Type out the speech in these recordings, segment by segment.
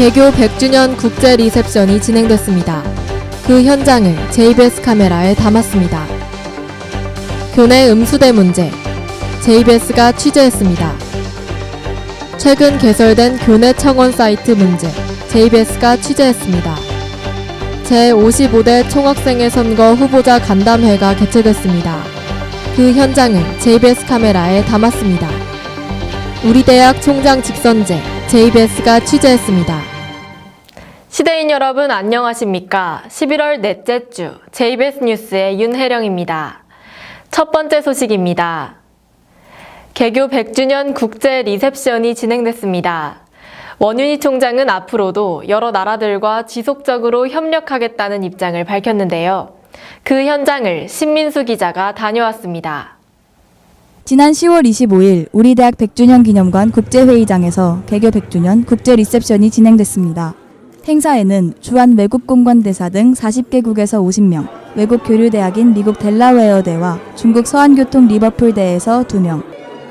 개교 100주년 국제 리셉션이 진행됐습니다. 그 현장을 JBS 카메라에 담았습니다. 교내 음수대 문제, JBS가 취재했습니다. 최근 개설된 교내 청원 사이트 문제, JBS가 취재했습니다. 제55대 총학생회 선거 후보자 간담회가 개최됐습니다. 그 현장을 JBS 카메라에 담았습니다. 우리 대학 총장 직선제, JBS가 취재했습니다. 시대인 여러분 안녕하십니까? 11월 넷째 주 JBS 뉴스의 윤혜령입니다. 첫 번째 소식입니다. 개교 100주년 국제 리셉션이 진행됐습니다. 원윤희 총장은 앞으로도 여러 나라들과 지속적으로 협력하겠다는 입장을 밝혔는데요. 그 현장을 신민수 기자가 다녀왔습니다. 지난 10월 25일 우리 대학 100주년 기념관 국제회의장에서 개교 100주년 국제 리셉션이 진행됐습니다. 행사에는 주한 외국공관대사 등 40개국에서 50명, 외국 교류대학인 미국 델라웨어대와 중국 서한교통 리버풀대에서 2명,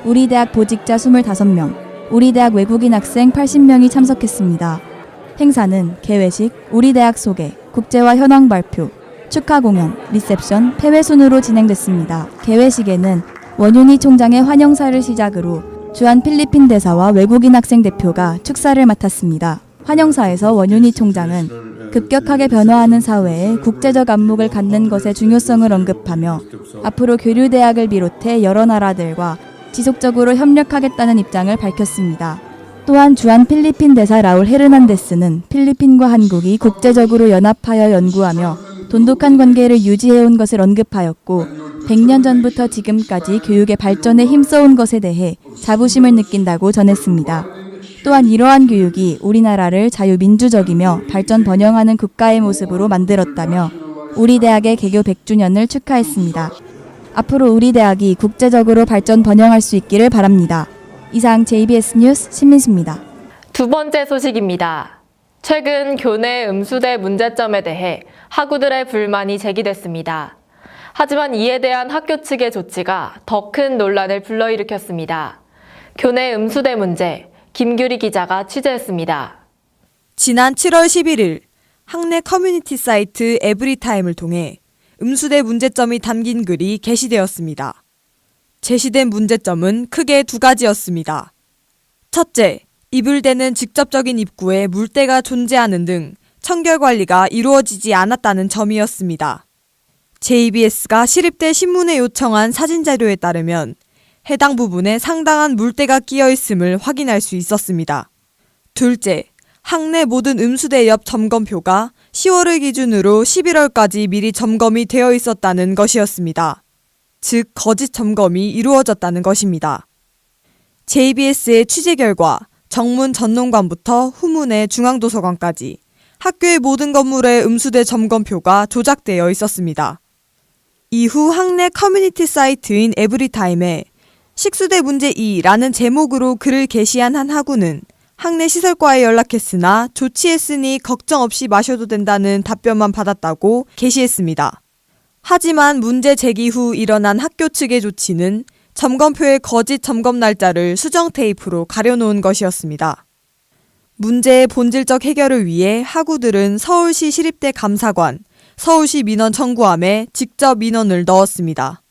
우리 대학 보직자 25명, 우리 대학 외국인 학생 80명이 참석했습니다. 행사는 개회식, 우리 대학 소개, 국제화 현황 발표, 축하 공연, 리셉션, 폐회 순으로 진행됐습니다. 개회식에는 원윤희 총장의 환영사를 시작으로 주한 필리핀 대사와 외국인 학생 대표가 축사를 맡았습니다. 환영사에서 원윤희 총장은 급격하게 변화하는 사회에 국제적 안목을 갖는 것의 중요성을 언급하며 앞으로 교류대학을 비롯해 여러 나라들과 지속적으로 협력하겠다는 입장을 밝혔습니다. 또한 주한 필리핀 대사 라울 헤르난데스는 필리핀과 한국이 국제적으로 연합하여 연구하며 돈독한 관계를 유지해온 것을 언급하였고 100년 전부터 지금까지 교육의 발전에 힘써온 것에 대해 자부심을 느낀다고 전했습니다. 또한 이러한 교육이 우리나라를 자유민주적이며 발전 번영하는 국가의 모습으로 만들었다며 우리 대학의 개교 100주년을 축하했습니다. 앞으로 우리 대학이 국제적으로 발전 번영할 수 있기를 바랍니다. 이상 JBS 뉴스 신민수입니다. 두 번째 소식입니다. 최근 교내 음수대 문제점에 대해 학우들의 불만이 제기됐습니다. 하지만 이에 대한 학교 측의 조치가 더 큰 논란을 불러일으켰습니다. 교내 음수대 문제, 김규리 기자가 취재했습니다. 지난 7월 11일 학내 커뮤니티 사이트 에브리타임을 통해 음수대 문제점이 담긴 글이 게시되었습니다. 제시된 문제점은 크게 두 가지였습니다. 첫째, 이불대는 직접적인 입구에 물때가 존재하는 등 청결 관리가 이루어지지 않았다는 점이었습니다. JBS가 시립대 신문에 요청한 사진 자료에 따르면 해당 부분에 상당한 물때가 끼어 있음을 확인할 수 있었습니다. 둘째, 학내 모든 음수대 옆 점검표가 10월을 기준으로 11월까지 미리 점검이 되어 있었다는 것이었습니다. 즉, 거짓 점검이 이루어졌다는 것입니다. JBS의 취재 결과 정문 전논관부터 후문의 중앙도서관까지 학교의 모든 건물의 음수대 점검표가 조작되어 있었습니다. 이후 학내 커뮤니티 사이트인 에브리타임에 식수대 문제 2라는 제목으로 글을 게시한 한 학우는 학내 시설과에 연락했으나 조치했으니 걱정 없이 마셔도 된다는 답변만 받았다고 게시했습니다. 하지만 문제 제기 후 일어난 학교 측의 조치는 점검표의 거짓 점검 날짜를 수정 테이프로 가려놓은 것이었습니다. 문제의 본질적 해결을 위해 학우들은 서울시 시립대 감사관, 서울시 민원 청구함에 직접 민원을 넣었습니다.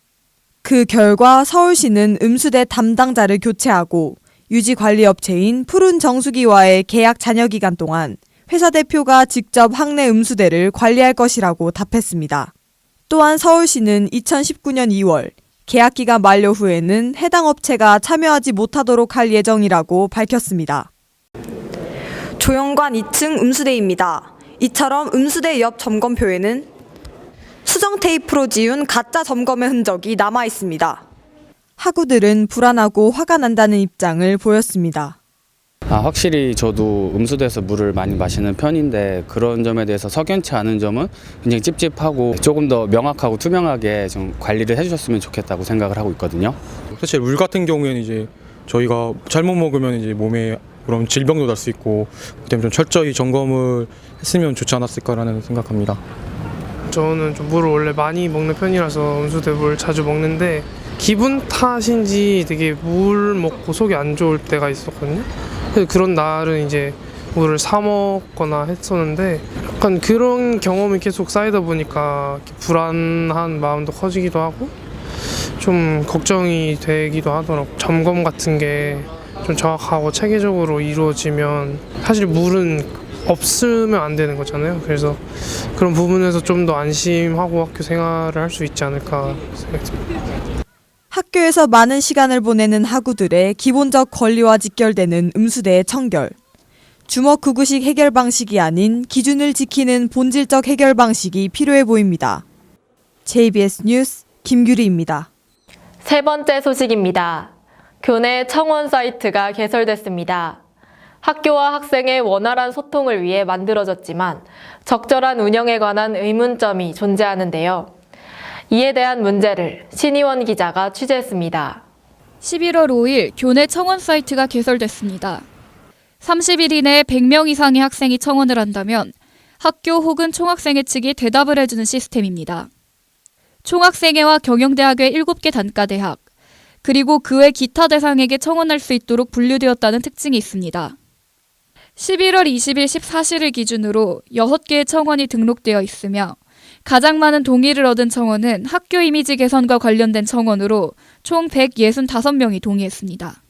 그 결과 서울시는 음수대 담당자를 교체하고 유지관리업체인 푸른정수기와의 계약 잔여기간 동안 회사 대표가 직접 학내 음수대를 관리할 것이라고 답했습니다. 또한 서울시는 2019년 2월 계약기간 만료 후에는 해당 업체가 참여하지 못하도록 할 예정이라고 밝혔습니다. 조영관 2층 음수대입니다. 이처럼 음수대 옆 점검표에는 수정 테이프로 지운 가짜 점검의 흔적이 남아 있습니다. 학우들은 불안하고 화가 난다는 입장을 보였습니다. 확실히 저도 음수대에서 물을 많이 마시는 편인데 그런 점에 대해서 석연치 않은 점은 굉장히 찝찝하고 조금 더 명확하고 투명하게 좀 관리를 해주셨으면 좋겠다고 생각을 하고 있거든요. 사실 물 같은 경우에는 이제 저희가 잘못 먹으면 이제 몸에 그런 질병도 날 수 있고 그 때문에 좀 철저히 점검을 했으면 좋지 않았을까라는 생각합니다. 저는 좀 물을 원래 많이 먹는 편이라서 음수대 물 자주 먹는데 기분 탓인지 되게 물 먹고 속이 안 좋을 때가 있었거든요. 그래서 그런 날은 이제 물을 사 먹거나 했었는데 약간 그런 경험이 계속 쌓이다 보니까 불안한 마음도 커지기도 하고 좀 걱정이 되기도 하더라고요. 점검 같은 게 좀 정확하고 체계적으로 이루어지면 사실 물은 없으면 안 되는 거잖아요. 그래서 그런 부분에서 좀 더 안심하고 학교 생활을 할 수 있지 않을까 생각합니다. 학교에서 많은 시간을 보내는 학우들의 기본적 권리와 직결되는 음수대의 청결. 주먹구구식 해결 방식이 아닌 기준을 지키는 본질적 해결 방식이 필요해 보입니다. JBS 뉴스 김규리입니다. 세 번째 소식입니다. 교내 청원 사이트가 개설됐습니다. 학교와 학생의 원활한 소통을 위해 만들어졌지만 적절한 운영에 관한 의문점이 존재하는데요. 이에 대한 문제를 신희원 기자가 취재했습니다. 11월 5일 교내 청원 사이트가 개설됐습니다. 30일 이내에 100명 이상의 학생이 청원을 한다면 학교 혹은 총학생회 측이 대답을 해주는 시스템입니다. 총학생회와 경영대학의 7개 단과대학, 그리고 그 외 기타 대상에게 청원할 수 있도록 분류되었다는 특징이 있습니다. 11월 20일 14시를 기준으로 6개의 청원이 등록되어 있으며 가장 많은 동의를 얻은 청원은 학교 이미지 개선과 관련된 청원으로 총 165명이 동의했습니다.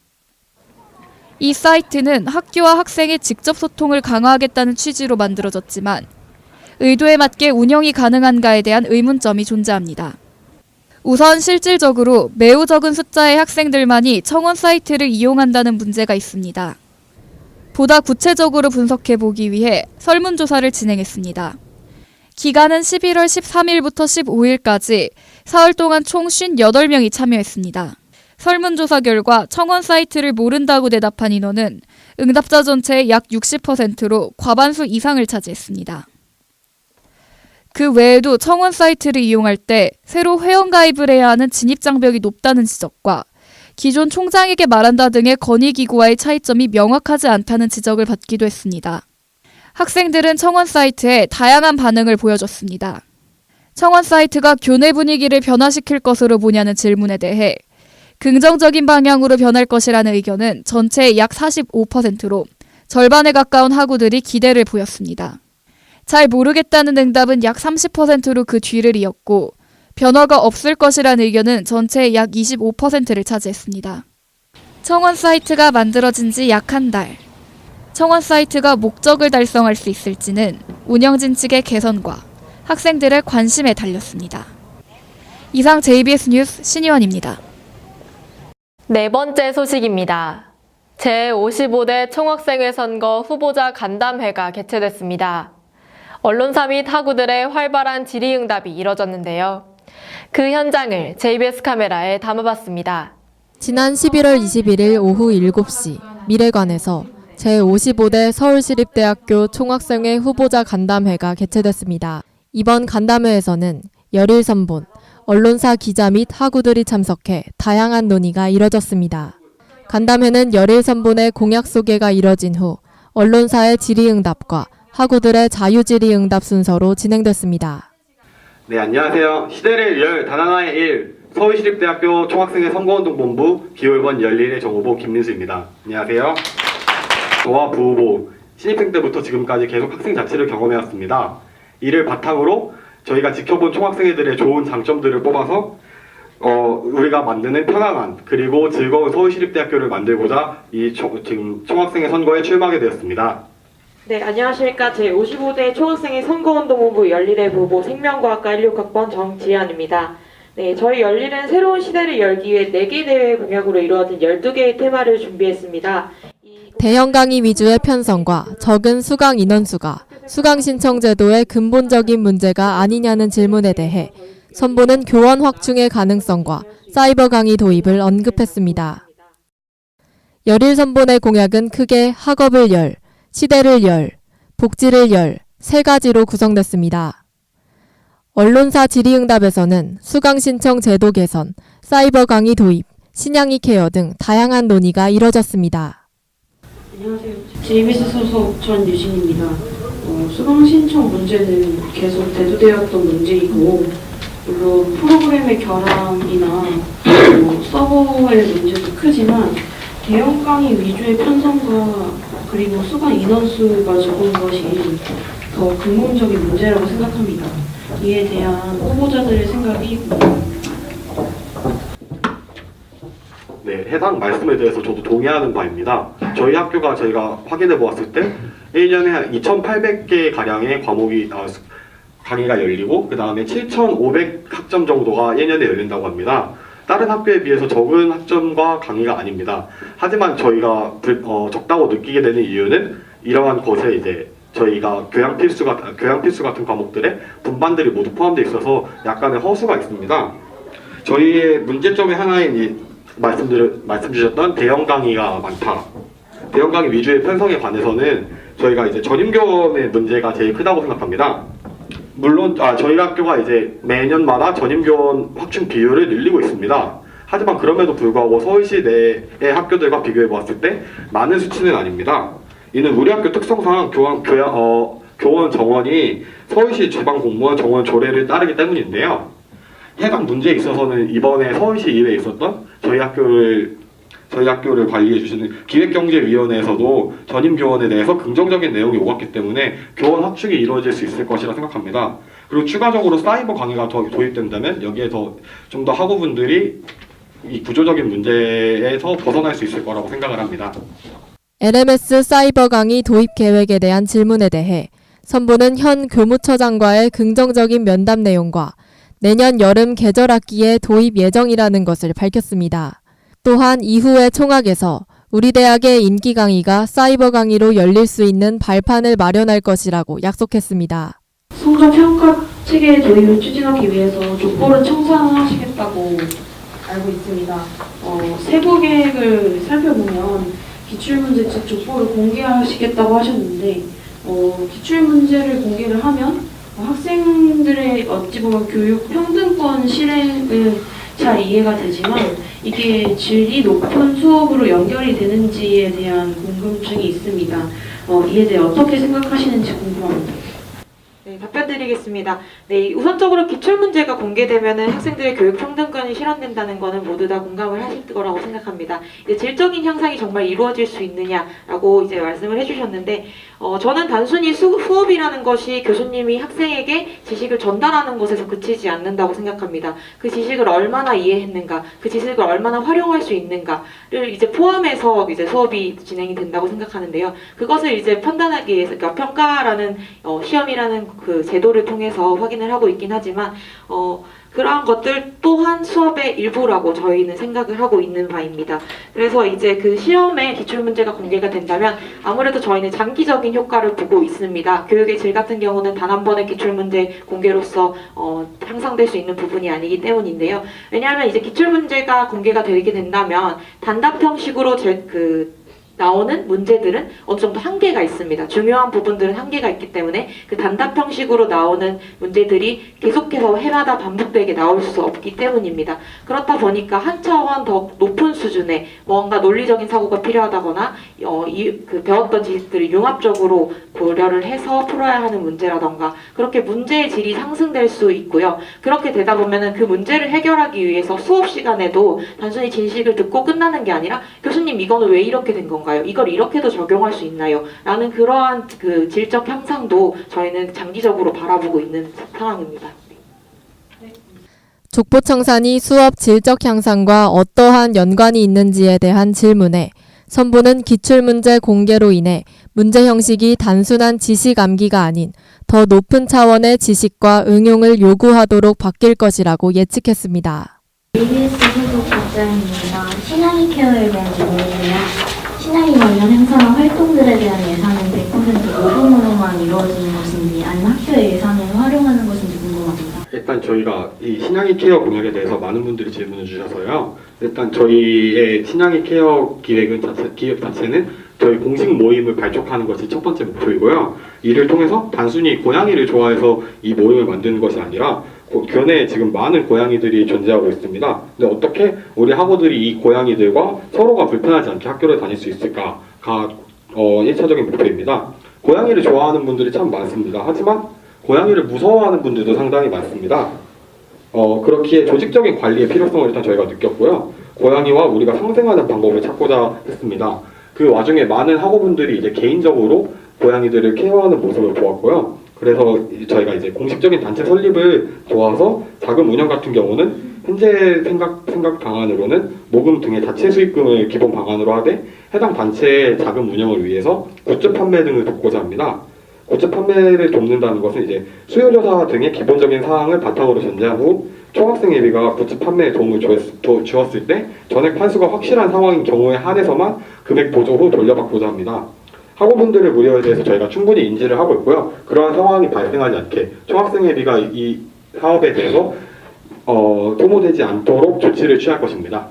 이 사이트는 학교와 학생의 직접 소통을 강화하겠다는 취지로 만들어졌지만 의도에 맞게 운영이 가능한가에 대한 의문점이 존재합니다. 우선 실질적으로 매우 적은 숫자의 학생들만이 청원 사이트를 이용한다는 문제가 있습니다. 보다 구체적으로 분석해보기 위해 설문조사를 진행했습니다. 기간은 11월 13일부터 15일까지 사흘 동안 총 58명이 참여했습니다. 설문조사 결과 청원 사이트를 모른다고 대답한 인원은 응답자 전체의 약 60%로 과반수 이상을 차지했습니다. 그 외에도 청원 사이트를 이용할 때 새로 회원가입을 해야 하는 진입장벽이 높다는 지적과 기존 총장에게 말한다 등의 건의기구와의 차이점이 명확하지 않다는 지적을 받기도 했습니다. 학생들은 청원 사이트에 다양한 반응을 보여줬습니다. 청원 사이트가 교내 분위기를 변화시킬 것으로 보냐는 질문에 대해 긍정적인 방향으로 변할 것이라는 의견은 전체의 약 45%로 절반에 가까운 학우들이 기대를 보였습니다. 잘 모르겠다는 응답은 약 30%로 그 뒤를 이었고 변화가 없을 것이라는 의견은 전체의 약 25%를 차지했습니다. 청원 사이트가 만들어진 지 약 한 달. 청원 사이트가 목적을 달성할 수 있을지는 운영진 측의 개선과 학생들의 관심에 달렸습니다. 이상 JBS 뉴스 신희원입니다. 네 번째 소식입니다. 제55대 총학생회 선거 후보자 간담회가 개최됐습니다. 언론사 및 학우들의 활발한 질의응답이 이뤄졌는데요. 그 현장을 JBS 카메라에 담아봤습니다. 지난 11월 21일 오후 7시 미래관에서 제55대 서울시립대학교 총학생회 후보자 간담회가 개최됐습니다. 이번 간담회에서는 열일선본, 언론사 기자 및 학우들이 참석해 다양한 논의가 이뤄졌습니다. 간담회는 열일선본의 공약 소개가 이뤄진 후 언론사의 질의응답과 학우들의 자유질의응답 순서로 진행됐습니다. 네, 안녕하세요. 시대를 열 단 하나의 일 서울시립대학교 총학생회 선거운동본부 비홀번 11의 정후보 김민수입니다. 안녕하세요. 저와 부후보 신입생 때부터 지금까지 계속 학생 자치를 경험해왔습니다. 이를 바탕으로 저희가 지켜본 총학생회들의 좋은 장점들을 뽑아서 우리가 만드는 편안한 그리고 즐거운 서울시립대학교를 만들고자 지금 총학생회 선거에 출마하게 되었습니다. 네, 안녕하십니까. 제55대 총학생회 선거운동본부 11의 부후보 생명과학과 16학번 정지현입니다. 네, 저희 열일은 새로운 시대를 열기 위해 4개 대회 공약으로 이루어진 12개의 테마를 준비했습니다. 대형 강의 위주의 편성과 적은 수강 인원수가 수강 신청 제도의 근본적인 문제가 아니냐는 질문에 대해 선보는 교원 확충의 가능성과 사이버 강의 도입을 언급했습니다. 열일 선본의 공약은 크게 학업을 열, 시대를 열, 복지를 열, 3가지로 구성됐습니다. 언론사 질의응답에서는 수강 신청 제도 개선, 사이버 강의 도입, 신양이 케어 등 다양한 논의가 이뤄졌습니다. 안녕하세요. JBS 소속 전유진입니다. 수강 신청 문제는 계속 대두되었던 문제이고 물론 프로그램의 결함이나 서버의 문제도 크지만 대형 강의 위주의 편성과 그리고 수강 인원수가 적은 것이 더 근본적인 문제라고 생각합니다. 이에 대한 후보자들의 생각이 궁금합니다. 네, 해당 말씀에 대해서 저도 동의하는 바입니다. 저희 학교가 저희가 확인해 보았을 때 1년에 한 2,800개 가량의 과목이 강의가 열리고 그 다음에 7,500학점 정도가 1년에 열린다고 합니다. 다른 학교에 비해서 적은 학점과 강의가 아닙니다. 하지만 저희가 적다고 느끼게 되는 이유는 이러한 것에 이제 저희가 교양 필수 같은 과목들에 분반들이 모두 포함되어 있어서 약간의 허수가 있습니다. 저희의 문제점의 하나인 말씀 주셨던 대형 강의가 많다. 대형 강의 위주의 편성에 관해서는 저희가 이제 전임교원의 문제가 제일 크다고 생각합니다. 물론 저희 학교가 이제 매년마다 전임교원 확충 비율을 늘리고 있습니다. 하지만 그럼에도 불구하고 서울시 내의 학교들과 비교해 보았을 때 많은 수치는 아닙니다. 이는 우리 학교 특성상 교원 정원이 서울시 지방 공무원 정원 조례를 따르기 때문인데요. 해당 문제에 있어서는 이번에 서울시 이회에 있었던 저희 학교를 관리해 주시는 기획경제위원회에서도 전임 교원에 대해서 긍정적인 내용이 오갔기 때문에 교원 확충이 이루어질 수 있을 것이라 생각합니다. 그리고 추가적으로 사이버 강의가 더 도입된다면 여기에 좀 더 학우분들이 이 구조적인 문제에서 벗어날 수 있을 거라고 생각을 합니다. LMS 사이버 강의 도입 계획에 대한 질문에 대해 선보는 현 교무처장과의 긍정적인 면담 내용과 내년 여름 계절학기에 도입 예정이라는 것을 밝혔습니다. 또한 이후의 총학에서 우리 대학의 인기 강의가 사이버 강의로 열릴 수 있는 발판을 마련할 것이라고 약속했습니다. 성적 평가 체계 도입을 추진하기 위해서 족보를 청산하시겠다고 알고 있습니다. 세부 계획을 살펴보면 기출문제 측 족보를 공개하시겠다고 하셨는데 기출문제를 공개를 하면 학생들의 어찌 보면 교육 평등권 실행은 잘 이해가 되지만 이게 질이 높은 수업으로 연결이 되는지에 대한 궁금증이 있습니다. 이에 대해 어떻게 생각하시는지 궁금합니다. 네, 답변 드리겠습니다. 네, 우선적으로 기출문제가 공개되면 학생들의 교육 평등권이 실현된다는 것은 모두 다 공감을 하실 거라고 생각합니다. 이제 질적인 향상이 정말 이루어질 수 있느냐라고 이제 말씀을 해주셨는데, 저는 단순히 수업이라는 것이 교수님이 학생에게 지식을 전달하는 것에서 그치지 않는다고 생각합니다. 그 지식을 얼마나 이해했는가, 그 지식을 얼마나 활용할 수 있는가를 이제 포함해서 이제 수업이 진행이 된다고 생각하는데요. 그것을 이제 판단하기 위해서, 그러니까 평가라는 시험이라는 그 제도를 통해서 확인을 하고 있긴 하지만 그러한 것들 또한 수업의 일부라고 저희는 생각을 하고 있는 바입니다. 그래서 이제 그 시험에 기출문제가 공개가 된다면 아무래도 저희는 장기적인 효과를 보고 있습니다. 교육의 질 같은 경우는 단 한 번의 기출문제 공개로서 향상될 수 있는 부분이 아니기 때문인데요. 왜냐하면 이제 기출문제가 공개가 되게 된다면 단답 형식으로 나오는 문제들은 어느 정도 한계가 있습니다. 중요한 부분들은 한계가 있기 때문에 그 단답 형식으로 나오는 문제들이 계속해서 해마다 반복되게 나올 수 없기 때문입니다. 그렇다 보니까 한 차원 더 높은 수준의 뭔가 논리적인 사고가 필요하다거나 그 배웠던 지식들을 융합적으로 고려를 해서 풀어야 하는 문제라던가 그렇게 문제의 질이 상승될 수 있고요. 그렇게 되다 보면은 그 문제를 해결하기 위해서 수업 시간에도 단순히 진식을 듣고 끝나는 게 아니라 교수님 이거는 왜 이렇게 된 건가요? 이걸 이렇게도 적용할 수 있나요? 라는 그러한 그 질적 향상도 저희는 장기적으로 바라보고 있는 상황입니다. 족보청산이 수업 질적 향상과 어떠한 연관이 있는지에 대한 질문에 선보는 기출문제 공개로 인해 문제 형식이 단순한 지식 암기가 아닌 더 높은 차원의 지식과 응용을 요구하도록 바뀔 것이라고 예측했습니다. JBS 소속 박자입니다. 신앙이 케어에 대한 질문이에요. 신앙이 관련 행사나 활동들에 대한 예산은 100% 노동으로만 이루어지는 것인지 아니면 학교의 예산을 활용하는 것인지 궁금합니다. 일단 저희가 이 신앙이 케어 공약에 대해서 많은 분들이 질문을 주셔서요. 일단 저희의 신앙이 케어 기획 자체는 저희 공식 모임을 발족하는 것이 첫 번째 목표이고요. 이를 통해서 단순히 고양이를 좋아해서 이 모임을 만드는 것이 아니라 교내에 지금 많은 고양이들이 존재하고 있습니다. 근데 어떻게 우리 학우들이 이 고양이들과 서로가 불편하지 않게 학교를 다닐 수 있을까가 1차적인 목표입니다. 고양이를 좋아하는 분들이 참 많습니다. 하지만 고양이를 무서워하는 분들도 상당히 많습니다. 그렇기에 조직적인 관리의 필요성을 일단 저희가 느꼈고요. 고양이와 우리가 상생하는 방법을 찾고자 했습니다. 그 와중에 많은 학우분들이 이제 개인적으로 고양이들을 케어하는 모습을 보았고요. 그래서 저희가 이제 공식적인 단체 설립을 도와서 자금 운영 같은 경우는 현재 생각 방안으로는 모금 등의 자체 수익금을 기본 방안으로 하되 해당 단체의 자금 운영을 위해서 굿즈 판매 등을 돕고자 합니다. 굿즈 판매를 돕는다는 것은 이제 수요조사 등의 기본적인 사항을 바탕으로 전제한 후 총학생 예비가 굿즈 판매에 도움을 주었을 때 전액 환수가 확실한 상황인 경우에 한해서만 금액 보조 후 돌려받고자 합니다. 학우분들의 우려에 대해서 저희가 충분히 인지를 하고 있고요. 그러한 상황이 발생하지 않게 총학생 예비가 이 사업에 대해서 소모되지 않도록 조치를 취할 것입니다.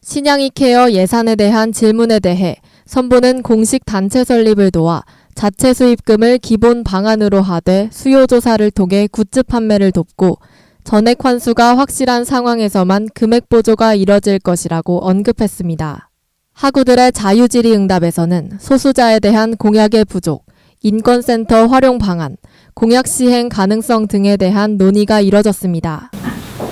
신양이 케어 예산에 대한 질문에 대해 선보는 공식 단체 설립을 도와 자체 수입금을 기본 방안으로 하되 수요조사를 통해 굿즈 판매를 돕고 전액 환수가 확실한 상황에서만 금액 보조가 이뤄질 것이라고 언급했습니다. 학우들의 자유질의 응답에서는 소수자에 대한 공약의 부족, 인권센터 활용 방안, 공약 시행 가능성 등에 대한 논의가 이뤄졌습니다.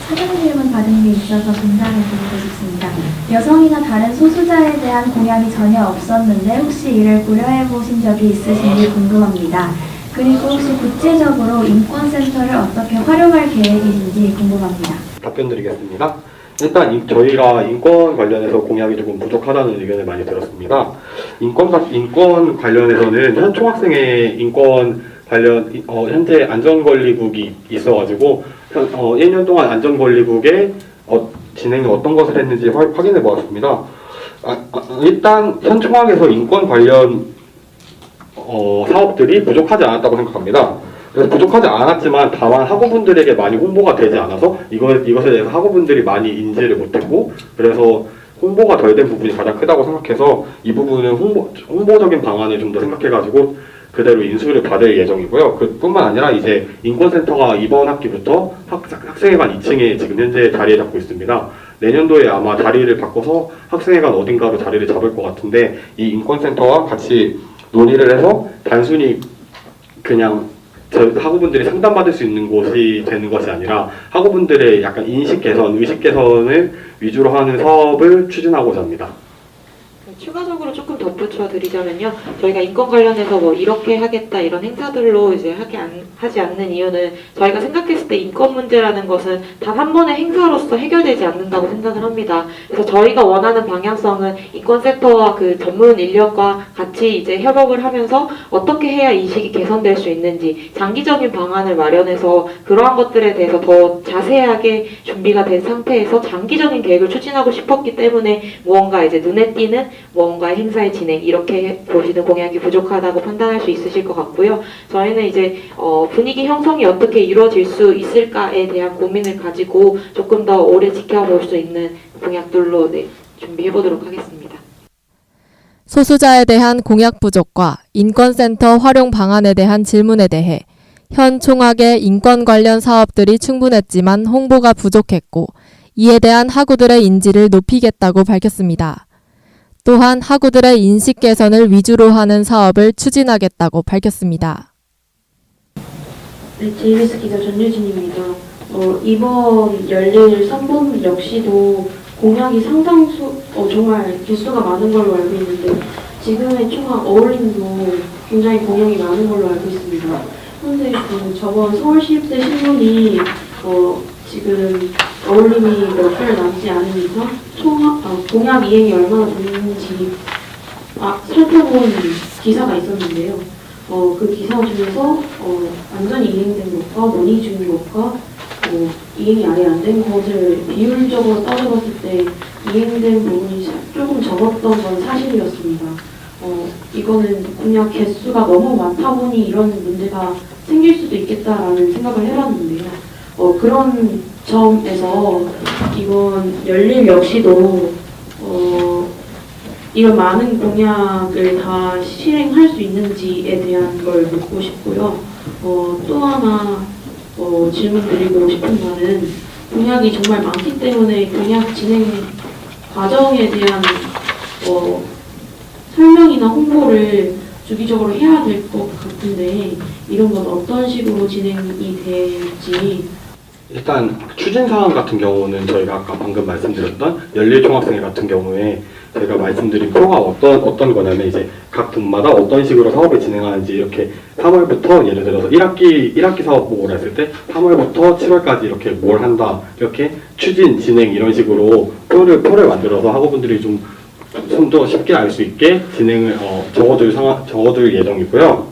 사전 질문 받은 게 있어서 분장해 드리고 싶습니다. 여성이나 다른 소수자에 대한 공약이 전혀 없었는데 혹시 이를 고려해 보신 적이 있으신지 궁금합니다. 그리고 혹시 구체적으로 인권센터를 어떻게 활용할 계획이신지 궁금합니다. 답변 드리겠습니다. 일단 저희가 인권 관련해서 공약이 조금 부족하다는 의견을 많이 들었습니다. 인권 관련해서는 현 총학생의 인권 관련 현재 안전관리국이 있어가지고 1년 동안 안전관리국의 진행이 어떤 것을 했는지 확인해 보았습니다. 일단 현 총학에서 인권 관련 사업들이 부족하지 않았다고 생각합니다. 그래서 부족하지 않았지만 다만 학우분들에게 많이 홍보가 되지 않아서 이것에 대해서 학우분들이 많이 인지를 못했고 그래서 홍보가 덜 된 부분이 가장 크다고 생각해서 이 부분은 홍보적인 방안을 좀 더 생각해가지고 그대로 인수를 받을 예정이고요. 그뿐만 아니라 이제 인권센터가 이번 학기부터 학생회관 2층에 지금 현재 자리에 잡고 있습니다. 내년도에 아마 자리를 바꿔서 학생회관 어딘가로 자리를 잡을 것 같은데 이 인권센터와 같이 논의를 해서 단순히 그냥 학우분들이 상담받을 수 있는 곳이 되는 것이 아니라 학우분들의 약간 인식 개선, 의식 개선을 위주로 하는 사업을 추진하고자 합니다. 추가적으로 조금 덧붙여 드리자면요. 저희가 인권 관련해서 뭐 이렇게 하겠다 이런 행사들로 이제 하지 않는 이유는 저희가 생각했을 때 인권 문제라는 것은 단 한 번의 행사로서 해결되지 않는다고 생각을 합니다. 그래서 저희가 원하는 방향성은 인권센터와 그 전문 인력과 같이 이제 협업을 하면서 어떻게 해야 인식이 개선될 수 있는지 장기적인 방안을 마련해서 그러한 것들에 대해서 더 자세하게 준비가 된 상태에서 장기적인 계획을 추진하고 싶었기 때문에 무언가 이제 눈에 띄는 무언가 행사의 진행 이렇게 보시는 공약이 부족하다고 판단할 수 있으실 것 같고요. 저희는 이제 분위기 형성이 어떻게 이루어질 수 있을까에 대한 고민을 가지고 조금 더 오래 지켜볼 수 있는 공약들로 준비해 보도록 하겠습니다. 소수자에 대한 공약 부족과 인권센터 활용 방안에 대한 질문에 대해 현 총학의 인권 관련 사업들이 충분했지만 홍보가 부족했고 이에 대한 학우들의 인지를 높이겠다고 밝혔습니다. 또한 학우들의 인식 개선을 위주로 하는 사업을 추진하겠다고 밝혔습니다. 네, JBS 기자 전유진입니다. 이번 열릴 선본 역시도 공약이 상당수 정말 개수가 많은 걸로 알고 있는데 지금의 총학 어울림도 굉장히 공약이 많은 걸로 알고 있습니다. 그런데 저번 서울시립대 신문이 지금 어울림이 몇 달 남지 않은 이상 공약 이행이 얼마나 됐는지 살펴본 기사가 있었는데요. 그 기사 중에서 완전히 이행된 것과 논의 중인 것과 이행이 아예 안 된 것을 비율적으로 따져봤을 때 이행된 부분이 조금 적었던 건 사실이었습니다. 이거는 공약 개수가 너무 많다 보니 이런 문제가 생길 수도 있겠다라는 생각을 해봤는데요. 그런 점에서 이번 열릴 역시도 이런 많은 공약을 다 실행할 수 있는지에 대한 걸 묻고 싶고요. 또 하나 질문 드리고 싶은 말은 공약이 정말 많기 때문에 공약 진행 과정에 대한 설명이나 홍보를 주기적으로 해야 될 것 같은데 이런 건 어떤 식으로 진행이 될지. 일단 추진 사항 같은 경우는 저희가 아까 방금 말씀드렸던 열릴 총학생회 같은 경우에 제가 말씀드린 표가 어떤 거냐면 이제 각 분마다 어떤 식으로 사업을 진행하는지 이렇게 3월부터 예를 들어서 1학기 사업 보고를 했을 때 3월부터 7월까지 이렇게 뭘 한다 이렇게 추진 진행 이런 식으로 표를 만들어서 학우분들이 좀 더 쉽게 알 수 있게 진행을 적어둘 예정이고요.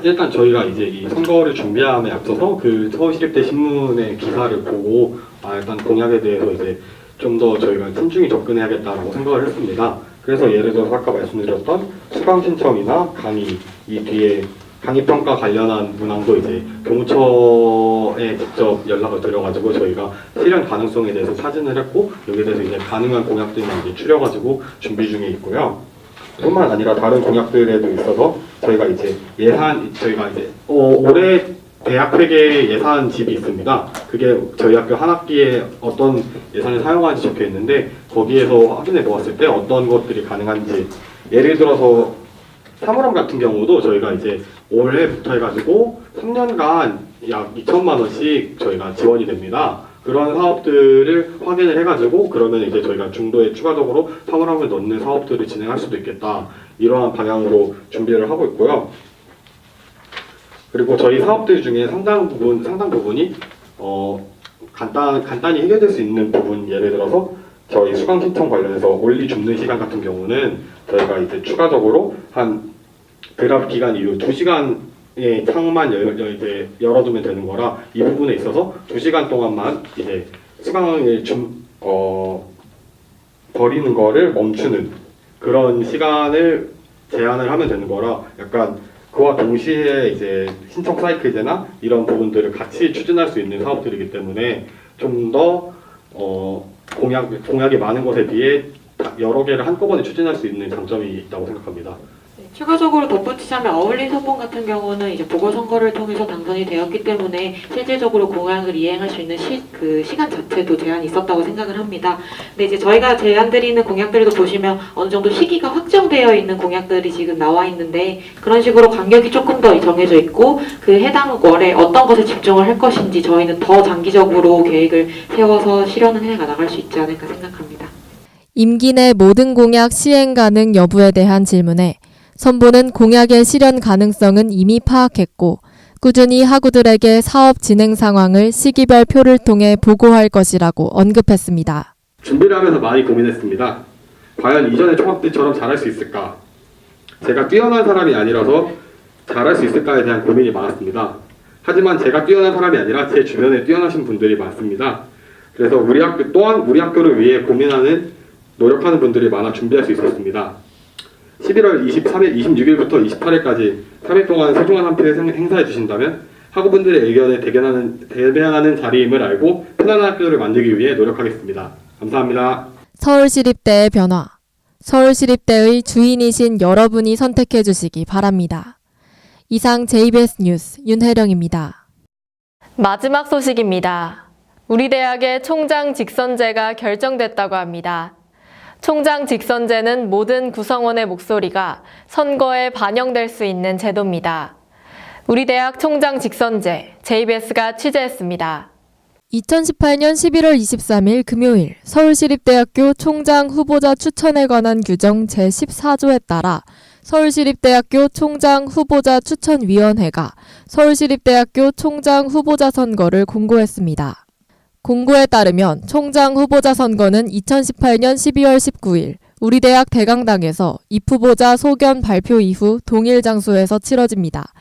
일단 저희가 이제 이 선거를 준비함에 앞서서 그 서울시립대 신문의 기사를 보고 일단 공약에 대해서 이제 좀 더 저희가 신중히 접근해야겠다라고 생각을 했습니다. 그래서 예를 들어서 아까 말씀드렸던 수강 신청이나 강의 이 뒤에 강의 평가 관련한 문항도 이제 교무처에 직접 연락을 드려가지고 저희가 실현 가능성에 대해서 사진을 했고 여기에 대해서 이제 가능한 공약들만 이제 추려가지고 준비 중에 있고요. 뿐만 아니라 다른 공약들에도 있어서 저희가 이제 저희가 이제 올해 대학 회계 예산집이 있습니다. 그게 저희 학교 한 학기에 어떤 예산을 사용하는지 적혀 있는데 거기에서 확인해 보았을 때 어떤 것들이 가능한지 예를 들어서 사물함 같은 경우도 저희가 이제 올해부터 해가지고 3년간 약 2천만 원씩 저희가 지원이 됩니다. 그런 사업들을 확인을 해가지고 그러면 이제 저희가 중도에 추가적으로 사물함을 넣는 사업들을 진행할 수도 있겠다. 이러한 방향으로 준비를 하고 있고요. 그리고 저희 사업들 중에 상당 부분이 간단히 해결될 수 있는 부분 예를 들어서 저희 수강 신청 관련해서 올리 줍는 시간 같은 경우는 저희가 이제 추가적으로 한 드랍 기간 이후 2시간의 창만 이제 열어두면 되는 거라 이 부분에 있어서 2시간 동안만 이제 수강을 버리는 거를 멈추는 그런 시간을 제한을 하면 되는 거라 약간 그와 동시에 이제 신청 사이클제나 이런 부분들을 같이 추진할 수 있는 사업들이기 때문에 좀 더 공약이 많은 것에 비해 여러 개를 한꺼번에 추진할 수 있는 장점이 있다고 생각합니다. 추가적으로 덧붙이자면 어울린 선봉 같은 경우는 이제 보궐선거를 통해서 당선이 되었기 때문에 실질적으로 공약을 이행할 수 있는 시간 자체도 제한이 있었다고 생각을 합니다. 근데 이제 저희가 제안드리는 공약들도 보시면 어느 정도 시기가 확정되어 있는 공약들이 지금 나와 있는데 그런 식으로 간격이 조금 더 정해져 있고 그 해당 월에 어떤 것에 집중을 할 것인지 저희는 더 장기적으로 계획을 세워서 실현을 해 나갈 수 있지 않을까 생각합니다. 임기 내 모든 공약 시행 가능 여부에 대한 질문에 선보는 공약의 실현 가능성은 이미 파악했고 꾸준히 학우들에게 사업 진행 상황을 시기별 표를 통해 보고할 것이라고 언급했습니다. 준비를 하면서 많이 고민했습니다. 과연 이전의 총학들처럼 잘할 수 있을까? 제가 뛰어난 사람이 아니라서 잘할 수 있을까에 대한 고민이 많았습니다. 하지만 제가 뛰어난 사람이 아니라 제 주변에 뛰어나신 분들이 많습니다. 그래서 우리 학교를 위해 고민하는 노력하는 분들이 많아 준비할 수 있었습니다. 11월 23일, 26일부터 28일까지 3일 동안 소중한 한 표를 행사해 주신다면 학우분들의 의견에 대변하는 자리임을 알고 편안한 학교를 만들기 위해 노력하겠습니다. 감사합니다. 서울시립대의 변화. 서울시립대의 주인이신 여러분이 선택해 주시기 바랍니다. 이상 JBS 뉴스 윤혜령입니다. 마지막 소식입니다. 우리 대학의 총장 직선제가 결정됐다고 합니다. 총장 직선제는 모든 구성원의 목소리가 선거에 반영될 수 있는 제도입니다. 우리 대학 총장 직선제, JBS가 취재했습니다. 2018년 11월 23일 금요일 서울시립대학교 총장 후보자 추천에 관한 규정 제14조에 따라 서울시립대학교 총장 후보자 추천위원회가 서울시립대학교 총장 후보자 선거를 공고했습니다. 공고에 따르면 총장 후보자 선거는 2018년 12월 19일 우리 대학 대강당에서 입후보자 소견 발표 이후 동일 장소에서 치러집니다.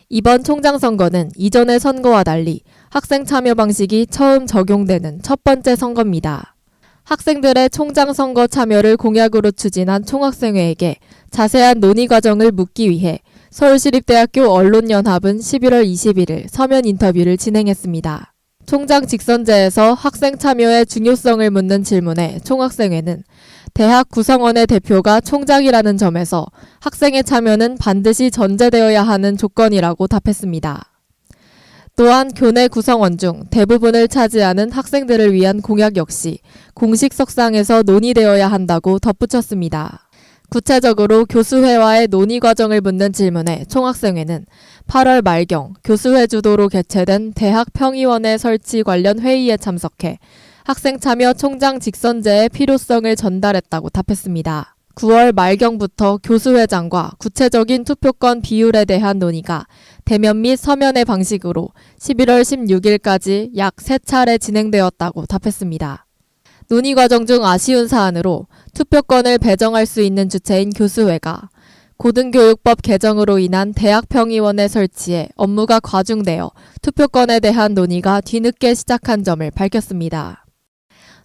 이번 총장 선거는 이전의 선거와 달리 학생 참여 방식이 처음 적용되는 첫 번째 선거입니다. 학생들의 총장 선거 참여를 공약으로 추진한 총학생회에게 자세한 논의 과정을 묻기 위해 서울시립대학교 언론연합은 11월 21일 서면 인터뷰를 진행했습니다. 총장 직선제에서 학생 참여의 중요성을 묻는 질문에 총학생회는 대학 구성원의 대표가 총장이라는 점에서 학생의 참여는 반드시 전제되어야 하는 조건이라고 답했습니다. 또한 교내 구성원 중 대부분을 차지하는 학생들을 위한 공약 역시 공식 석상에서 논의되어야 한다고 덧붙였습니다. 구체적으로 교수회와의 논의 과정을 묻는 질문에 총학생회는 8월 말경 교수회 주도로 개최된 대학 평의원회 설치 관련 회의에 참석해 학생 참여 총장 직선제의 필요성을 전달했다고 답했습니다. 9월 말경부터 교수회장과 구체적인 투표권 비율에 대한 논의가 대면 및 서면의 방식으로 11월 16일까지 약 3차례 진행되었다고 답했습니다. 논의 과정 중 아쉬운 사안으로 투표권을 배정할 수 있는 주체인 교수회가 고등교육법 개정으로 인한 대학평의원의 설치에 업무가 과중되어 투표권에 대한 논의가 뒤늦게 시작한 점을 밝혔습니다.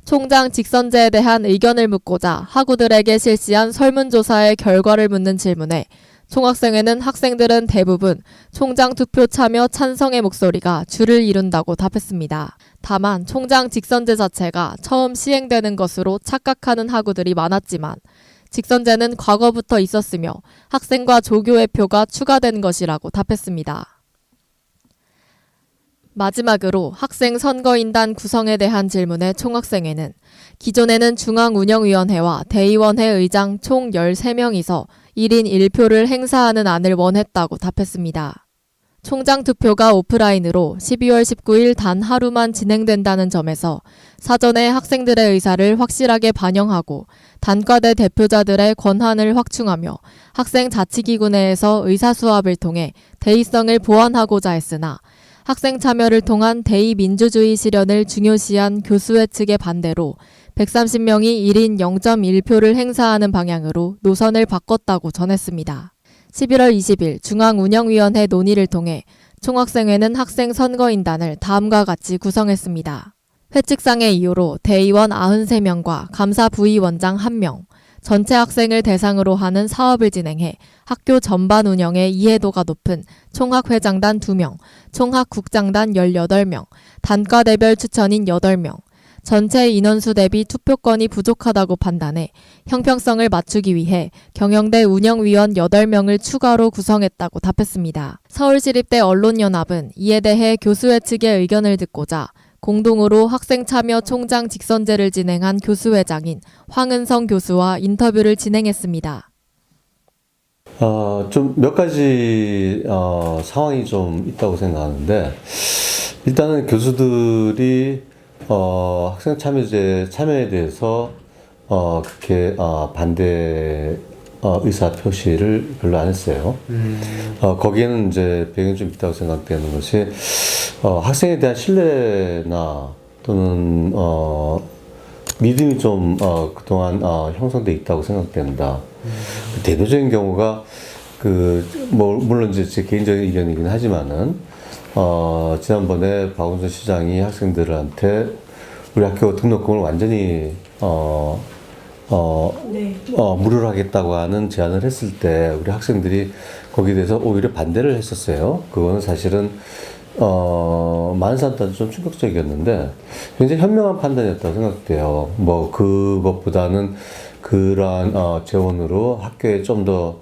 총장 직선제에 대한 의견을 묻고자 학우들에게 실시한 설문조사의 결과를 묻는 질문에 총학생회는 학생들은 대부분 총장 투표 참여 찬성의 목소리가 줄을 이룬다고 답했습니다. 다만 총장 직선제 자체가 처음 시행되는 것으로 착각하는 학우들이 많았지만 직선제는 과거부터 있었으며 학생과 조교의 표가 추가된 것이라고 답했습니다. 마지막으로 학생 선거인단 구성에 대한 질문에 총학생회는 기존에는 중앙운영위원회와 대의원회 의장 총 13명이서 1인 1표를 행사하는 안을 원했다고 답했습니다. 총장 투표가 오프라인으로 12월 19일 단 하루만 진행된다는 점에서 사전에 학생들의 의사를 확실하게 반영하고 단과대 대표자들의 권한을 확충하며 학생 자치기구 내에서 의사수합을 통해 대의성을 보완하고자 했으나 학생 참여를 통한 대의 민주주의 실현을 중요시한 교수회 측의 반대로 130명이 1인 0.1표를 행사하는 방향으로 노선을 바꿨다고 전했습니다. 11월 20일 중앙운영위원회 논의를 통해 총학생회는 학생 선거인단을 다음과 같이 구성했습니다. 회칙상의 이유로 대의원 93명과 감사 부위원장 1명, 전체 학생을 대상으로 하는 사업을 진행해 학교 전반 운영에 이해도가 높은 총학회장단 2명, 총학국장단 18명, 단과대별 추천인 8명, 전체 인원수 대비 투표권이 부족하다고 판단해 형평성을 맞추기 위해 경영대 운영위원 8명을 추가로 구성했다고 답했습니다. 서울시립대 언론연합은 이에 대해 교수회 측의 의견을 듣고자 공동으로 학생 참여 총장 직선제를 진행한 교수회장인 황은성 교수와 인터뷰를 진행했습니다. 좀 몇 가지 상황이 좀 있다고 생각하는데, 일단은 교수들이 학생 참여에 대해서 그렇게 반대 의사 표시를 별로 안 했어요. 거기에는 이제 배경이 좀 있다고 생각되는 것이 학생에 대한 신뢰나 또는 믿음이 좀 그동안 형성돼 있다고 생각됩니다. 대표적인 경우가 물론 이제 제 개인적인 의견이긴 하지만은 지난번에 박원순 시장이 학생들한테 우리 학교 등록금을 완전히 무료로 하겠다고 하는 제안을 했을 때 우리 학생들이 거기에 대해서 오히려 반대를 했었어요. 그거는 사실은 많은 사람들한테 좀 충격적이었는데 굉장히 현명한 판단이었다고 생각돼요. 뭐 그것보다는 그러한 재원으로 학교에 좀 더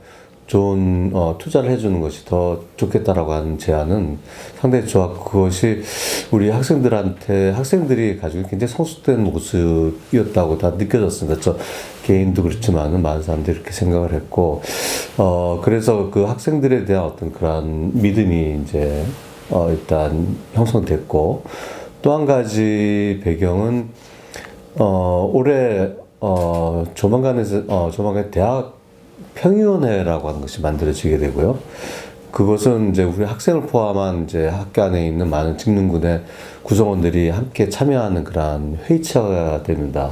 좋은 투자를 해주는 것이 더 좋겠다라고 하는 제안은 상당히 좋았고, 그것이 우리 학생들이 가지고 굉장히 성숙된 모습이었다고 다 느껴졌습니다. 저 개인도 그렇지만은 많은 사람들이 이렇게 생각을 했고, 그래서 그 학생들에 대한 어떤 그런 믿음이 이제 일단 형성됐고, 또 한 가지 배경은 올해 조만간 대학 평의원회라고 하는 것이 만들어지게 되고요. 그것은 이제 우리 학생을 포함한 이제 학교 안에 있는 많은 직능군의 구성원들이 함께 참여하는 그러한 회의체가 됩니다.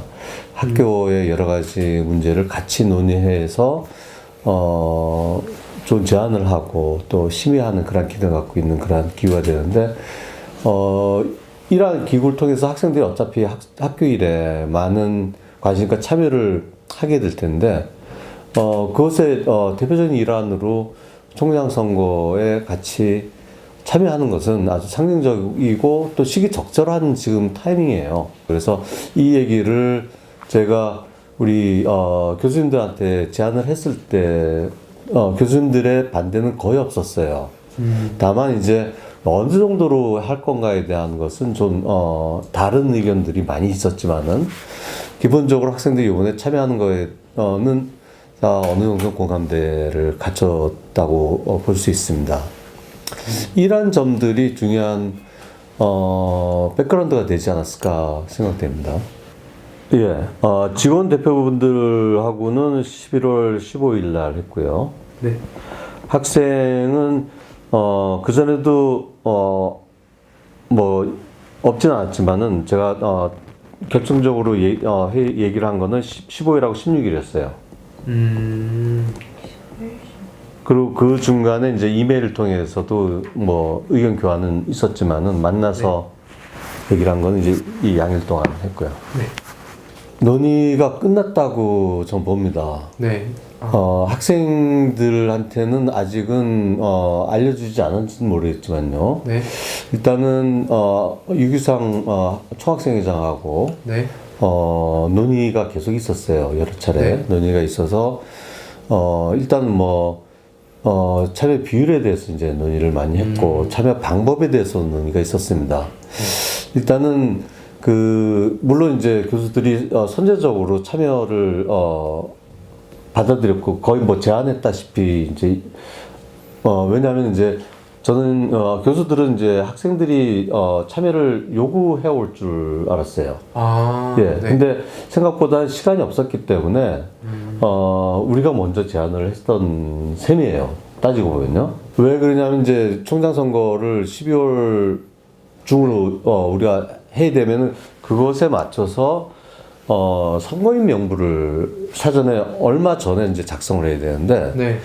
학교의 여러 가지 문제를 같이 논의해서 좋은 제안을 하고 또 심의하는 그런 기능을 갖고 있는 그런 기구가 되는데, 이러한 기구를 통해서 학생들이 어차피 학교 일에 많은 관심과 참여를 하게 될 텐데, 그것의 대표적인 일환으로 총장 선거에 같이 참여하는 것은 아주 상징적이고 또 시기적절한 지금 타이밍이에요. 그래서 이 얘기를 제가 우리 교수님들한테 제안을 했을 때 교수님들의 반대는 거의 없었어요. 다만 이제 어느 정도로 할 건가에 대한 것은 좀 다른 의견들이 많이 있었지만은 기본적으로 학생들이 이번에 참여하는 거에는 어느 정도 공감대를 갖췄다고 볼 수 있습니다. 이러한 점들이 중요한 백그라운드가 되지 않았을까 생각됩니다. 예, 직원 대표분들하고는 11월 15일 날 했고요. 네. 학생은 그전에도 뭐 없진 않았지만은 제가 결정적으로 얘기를 한 거는 15일하고 16일이었어요. 그리고 그 중간에 이제 이메일을 통해서도 뭐 의견 교환은 있었지만은 만나서 얘기를 한 거는 이제 이 양일 동안 했고요. 네. 논의가 끝났다고 전 봅니다. 네. 학생들한테는 아직은 알려주지 않았는지는 모르겠지만요. 네. 일단은 유규상 총학생회장하고 네. 논의가 계속 있었어요. 여러 차례 네. 논의가 있어서 일단은 참여 비율에 대해서 이제 논의를 많이 했고 참여 방법에 대해서 논의가 있었습니다. 일단은 물론 이제 교수들이 선제적으로 참여를 받아들였고 거의 뭐 제안했다시피 이제 왜냐하면 이제 저는 교수들은 이제 학생들이 참여를 요구해 올 줄 알았어요. 예. 네. 근데 생각보다 시간이 없었기 때문에 우리가 먼저 제안을 했던 셈이에요. 따지고 보면요. 왜 그러냐면 이제 총장 선거를 12월 중으로 우리가 해야 되면은 그것에 맞춰서 선거인 명부를 사전에 얼마 전에 이제 작성을 해야 되는데 네.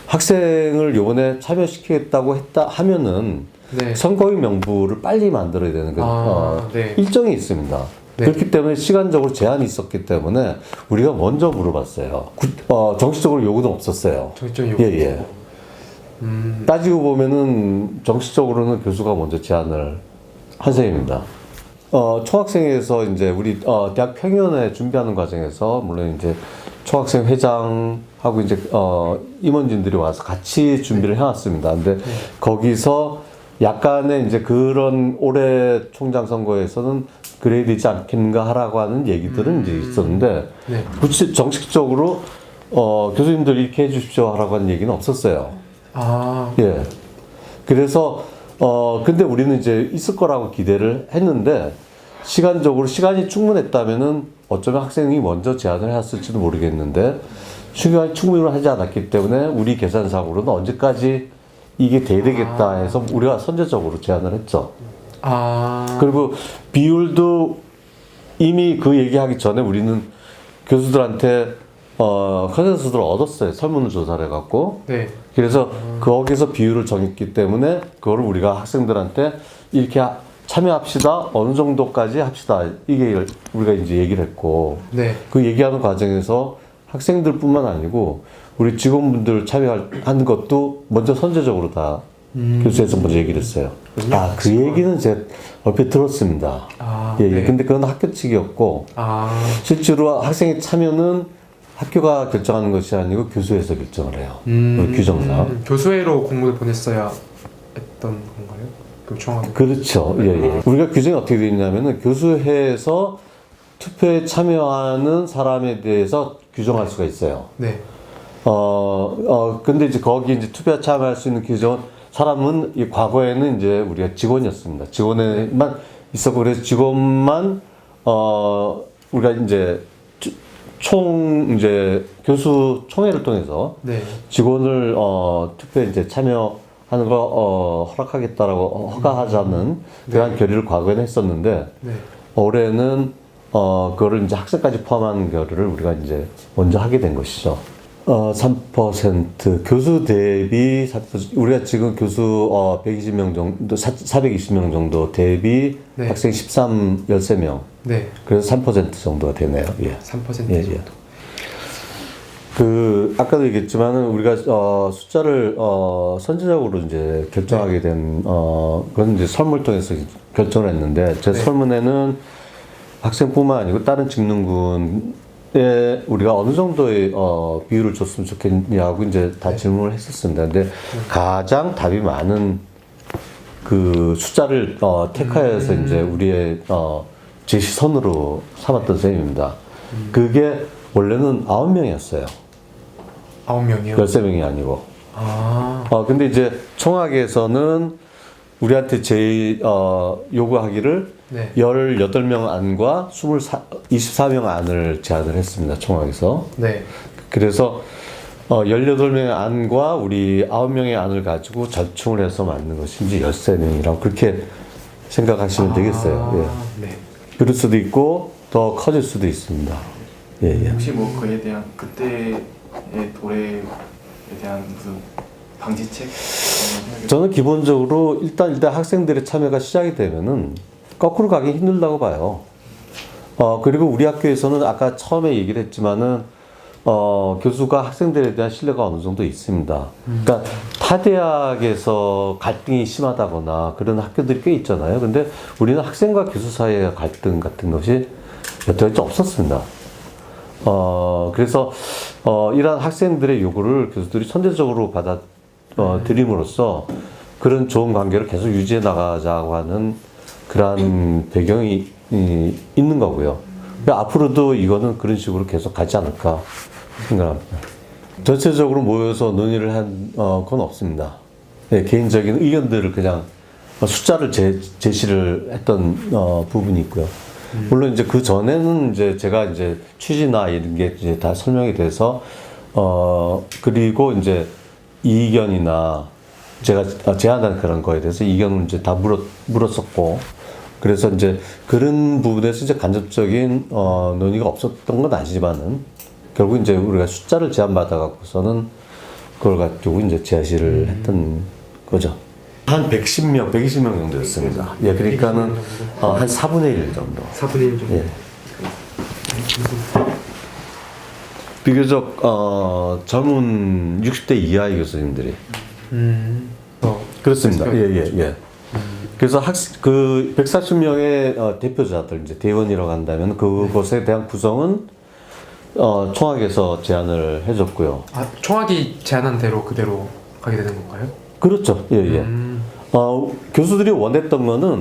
학생을 요번에 참여시키겠다고 하면은 네. 선거인 명부를 빨리 만들어야 되는 네. 일정이 있습니다. 네. 그렇기 때문에 시간적으로 제한이 있었기 때문에 우리가 먼저 물어봤어요. 정식적으로 요구는 없었어요. 정식적인 요구. 예. 따지고 보면은 정식적으로는 교수가 먼저 제안을 한 셈입니다. 총학생회에서 이제 우리 대학 평의원회 준비하는 과정에서 물론 이제 총학생 회장하고 이제 임원진들이 와서 같이 준비를 해왔습니다. 근데 거기서 약간의 이제 그런 올해 총장 선거에서는 그래야 되지 않겠는가 하라고 하는 얘기들은 이제 있었는데 네. 정식적으로 교수님들 이렇게 해주십시오 하라고 하는 얘기는 없었어요. 예. 그래서 근데 우리는 이제 있을 거라고 기대를 했는데 시간적으로 시간이 충분했다면은 어쩌면 학생이 먼저 제안을 했을지도 모르겠는데 시간이 충분하지 않았기 때문에 우리 계산상으로는 언제까지 이게 돼야 되겠다 해서 우리가 선제적으로 제안을 했죠. 그리고 비율도 이미 그 얘기하기 전에 우리는 교수들한테 컨센서스를 얻었어요. 설문을 조사를 해갖고. 네. 그래서 거기서 비율을 정했기 때문에 그거를 우리가 학생들한테 이렇게 참여합시다. 어느 정도까지 합시다. 이게 우리가 이제 얘기를 했고. 네. 그 얘기하는 과정에서 학생들뿐만 아니고 우리 직원분들 참여하는 것도 먼저 선제적으로 다 교수에서 먼저 얘기를 했어요. 그 얘기는 제가 얼핏 들었습니다. 예. 네. 근데 그건 학교 측이었고 실제로 학생의 참여는 학교가 결정하는 것이 아니고 교수회에서 결정을 해요. 규정상. 교수회로 공문을 보냈어야 했던 건가요? 교청하고. 그렇죠. 예. 우리가 규정이 어떻게 되어 있냐면은 교수회에서 투표에 참여하는 사람에 대해서 규정할 수가 있어요. 네. 근데 이제 거기 이제 투표에 참여할 수 있는 사람은 과거에는 이제 우리가 직원이었습니다. 직원에만 있었고 그래서 직원만 우리가 이제 교수 총회를 통해서 네. 직원을 투표에 이제 참여하는 거 허락하겠다라고 허가하자는 그런 결의를 과거에는 했었는데 네. 올해는 그거를 이제 학생까지 포함한 결의를 우리가 이제 먼저 하게 된 것이죠. 3% 교수 대비 3%, 우리가 지금 교수 120명 정도 420명 정도 대비 네. 학생 13명. 네. 그래서 3% 정도가 되네요. 예. 3% 정도. 아까도 얘기했지만은 우리가 숫자를 선제적으로 이제 결정하게 된 그건 이제 설문을 통해서 결정을 했는데 제 설문에는 학생뿐만 아니고 다른 직능군에 우리가 어느 정도의 비율을 줬으면 좋겠냐고 이제 다 질문을 했었습니다. 근데 가장 답이 많은 그 숫자를 택하여서 이제 우리의 제시선으로 삼았던 셈입니다. 그게 원래는 9명이었어요. 9명이요? 13명이 아니고. 근데 이제 청학에서는 우리한테 제일 요구하기를 네. 18명 안과 24명 안을 제안을 했습니다. 총학에서. 네. 그래서 18명의 안과 우리 9명의 안을 가지고 절충을 해서 만든 것이 이제 13명이라고 그렇게 생각하시면 되겠어요. 예. 네. 그럴 수도 있고 더 커질 수도 있습니다. 예, 예. 혹시 뭐 그에 대한 그때의 도래에 대한 무슨 방지책? 저는 기본적으로 일단 학생들의 참여가 시작이 되면은 거꾸로 가기 힘들다고 봐요. 그리고 우리 학교에서는 아까 처음에 얘기를 했지만은 교수가 학생들에 대한 신뢰가 어느 정도 있습니다. 그러니까 타 대학에서 갈등이 심하다거나 그런 학교들이 꽤 있잖아요. 근데 우리는 학생과 교수 사이의 갈등 같은 것이 여태까지 없었습니다. 그래서 이러한 학생들의 요구를 교수들이 선제적으로 드림으로써 그런 좋은 관계를 계속 유지해 나가자고 하는 그러한 배경이 있는 거고요. 그러니까 앞으로도 이거는 그런 식으로 계속 가지 않을까 생각합니다. 전체적으로 모여서 논의를 한 건 없습니다. 네, 개인적인 의견들을 그냥 숫자를 제시를 했던 부분이 있고요. 물론 이제 그 전에는 이제 제가 이제 취지나 이런 게 이제 다 설명이 돼서 그리고 이제 이견이나 제가 제안한 그런 거에 대해서 이견을 이제 다 물었었고 그래서 이제 그런 부분에서 이제 간접적인 논의가 없었던 건 아니지만은 결국 이제 우리가 숫자를 제안받아 갖고서는 그걸 가지고 이제 제시를 했던 거죠. 한 110명, 120명 정도였습니다. 예, 그러니까는 한 4분의 1 정도. 4분의 1 정도. 예. 비교적 젊은 60대 이하의 교수님들이. 그렇습니다. 예. 그래서 그 140명의 대표자들 이제 대원이라고 한다면 그것에 대한 구성은 총학에서 제안을 해줬고요. 총학이 제안한 대로 그대로 가게 되는 건가요? 그렇죠. 예. 교수들이 원했던 거는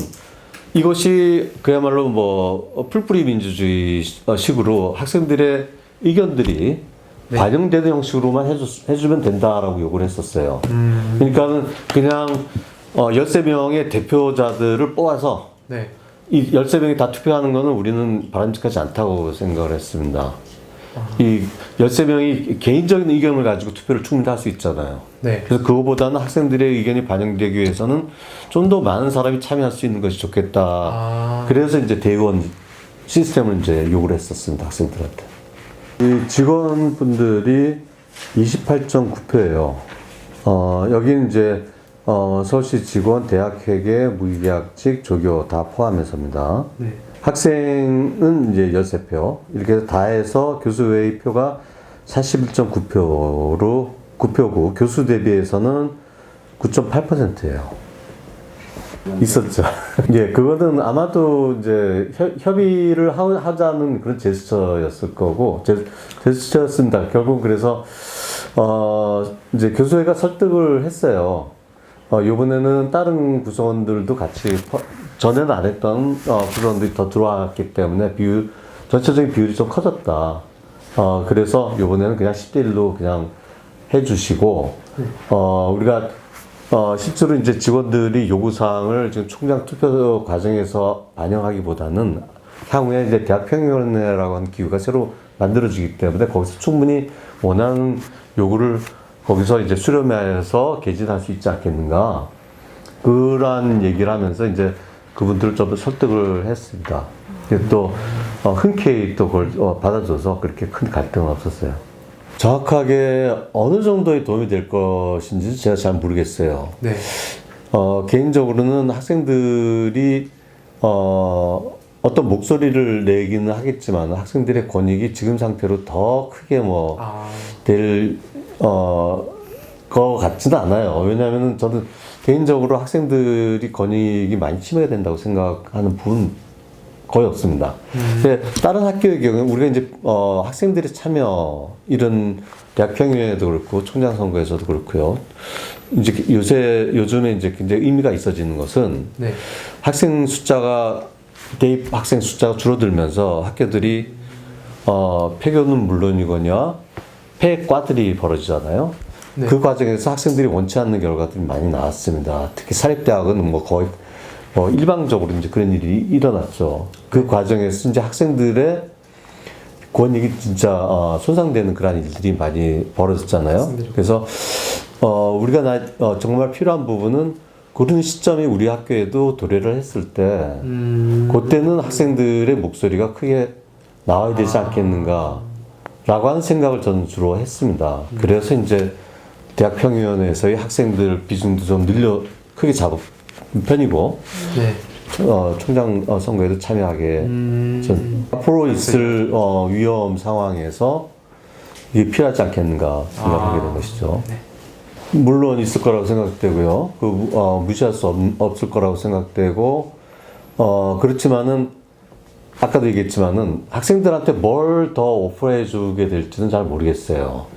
이것이 그야말로 뭐 풀뿌리 민주주의 식으로 학생들의 의견들이 반영되는 형식으로만 해주면 된다라고 요구를 했었어요. 그러니까는 그냥 13명의 대표자들을 뽑아서 이 13명이 다 투표하는 거는 우리는 바람직하지 않다고 생각을 했습니다. 이 13명이 개인적인 의견을 가지고 투표를 충분히 할 수 있잖아요. 그래서 그거보다는 학생들의 의견이 반영되기 위해서는 좀 더 많은 사람이 참여할 수 있는 것이 좋겠다. 그래서 이제 대의원 시스템을 이제 요구를 했었습니다. 학생들한테. 이 직원분들이 28.9표예요. 여기는 이제 서울시 직원, 대학회계, 무기계약직, 조교 다 포함해서입니다. 학생은 이제 13표, 이렇게 해서 다 해서 교수회의 표가 41.9표로 9표고, 교수 대비해서는 9.8%예요. 있었죠. 예, 그거는 아마도 이제 협의를 하자는 그런 제스처였을 거고, 제스처였습니다. 결국 그래서, 이제 교수회가 설득을 했어요. 요번에는 다른 구성원들도 같이 전에는 안 했던 구성원들이 더 들어왔기 때문에 전체적인 비율이 좀 커졌다. 그래서 요번에는 그냥 10대 1로 그냥 해주시고, 우리가 실제로 이제 직원들이 요구사항을 지금 총장 투표 과정에서 반영하기보다는 향후에 이제 대학평의원회라고 하는 기구가 새로 만들어지기 때문에 거기서 충분히 원하는 요구를 거기서 이제 수렴해서 개진할 수 있지 않겠는가. 그런 얘기를 하면서 이제 그분들을 좀 더 설득을 했습니다. 또 흔쾌히 또 그걸 받아줘서 그렇게 큰 갈등은 없었어요. 정확하게 어느 정도의 도움이 될 것인지 제가 잘 모르겠어요. 개인적으로는 학생들이 어떤 목소리를 내기는 하겠지만 학생들의 권익이 지금 상태로 더 크게 될 거 같지는 않아요. 왜냐하면 저는 개인적으로 학생들이 권익이 많이 침해가 된다고 생각하는 부분 거의 없습니다. 근데 다른 학교의 경우는 우리가 이제 학생들의 참여 이런 대학평의회도 그렇고 총장 선거에서도 그렇고요. 이제 요즘에 이제 굉장히 의미가 있어지는 것은 학생 숫자가 대입 학생 숫자가 줄어들면서 학교들이 폐교는 물론이거냐 폐과들이 벌어지잖아요. 그 과정에서 학생들이 원치 않는 결과들이 많이 나왔습니다. 특히 사립대학은 뭐 거의 일방적으로 이제 그런 일이 일어났죠. 그 과정에서 이제 학생들의 권익이 진짜 손상되는 그런 일들이 많이 벌어졌잖아요. 그래서 우리가 정말 필요한 부분은 그런 시점에 우리 학교에도 도래를 했을 때 그때는 학생들의 목소리가 크게 나와야 되지 않겠는가 라고 하는 생각을 저는 주로 했습니다. 그래서 이제 대학평의원회에서의 학생들 비중도 좀 크게 잡은 편이고 총장 선거에도 참여하게 전 앞으로 있을 위험 상황에서 이게 필요하지 않겠는가 생각하게 된 것이죠. 물론 있을 거라고 생각되고요. 무시할 수 없을 거라고 생각되고 그렇지만은 아까도 얘기했지만은 학생들한테 뭘 더 오퍼해 주게 될지는 잘 모르겠어요.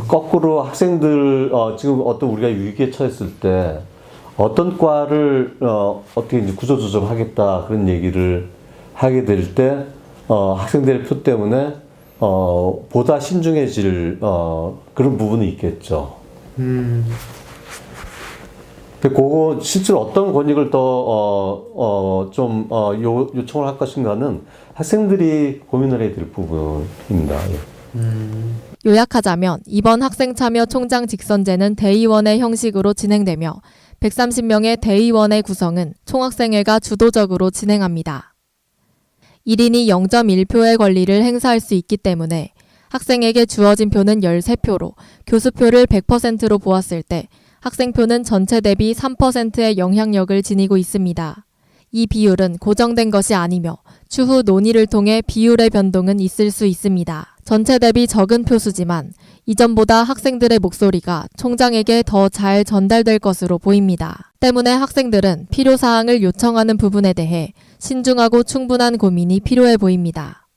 거꾸로 학생들 지금 어떤 우리가 위기에 처했을 때 어떤 과를 어떻게 이제 구조조정하겠다 그런 얘기를 하게 될 때 학생들의 표 때문에 보다 신중해질 그런 부분이 있겠죠. 그거 실제로 어떤 권익을 더 요청을 할 것인가는 학생들이 고민을 해야 될 부분입니다. 요약하자면 이번 학생 참여 총장 직선제는 대의원의 형식으로 진행되며 130명의 대의원의 구성은 총학생회가 주도적으로 진행합니다. 1인이 0.1표의 권리를 행사할 수 있기 때문에 학생에게 주어진 표는 13표로 교수표를 100%로 보았을 때 학생표는 전체 대비 3%의 영향력을 지니고 있습니다. 이 비율은 고정된 것이 아니며 추후 논의를 통해 비율의 변동은 있을 수 있습니다. 전체 대비 적은 표수지만 이전보다 학생들의 목소리가 총장에게 더 잘 전달될 것으로 보입니다. 때문에 학생들은 필요사항을 요청하는 부분에 대해 신중하고 충분한 고민이 필요해 보입니다.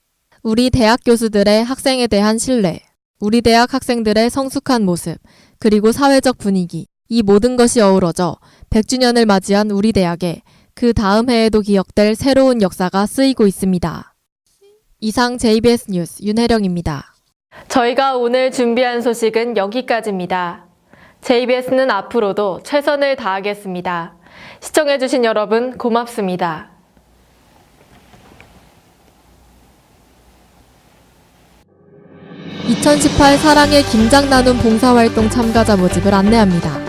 우리 대학 교수들의 학생에 대한 신뢰, 우리 대학 학생들의 성숙한 모습, 그리고 사회적 분위기, 이 모든 것이 어우러져 100주년을 맞이한 우리 대학에 그 다음 해에도 기억될 새로운 역사가 쓰이고 있습니다. 이상 JBS 뉴스 윤혜령입니다. 저희가 오늘 준비한 소식은 여기까지입니다. JBS는 앞으로도 최선을 다하겠습니다. 시청해주신 여러분 고맙습니다. 2018 사랑의 김장 나눔 봉사활동 참가자 모집을 안내합니다.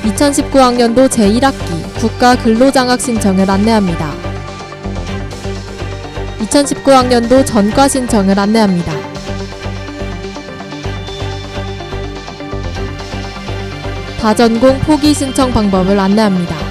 2019학년도 제1학기 국가 근로장학 신청을 안내합니다. 2019학년도 전과 신청을 안내합니다. 다전공 포기 신청 방법을 안내합니다.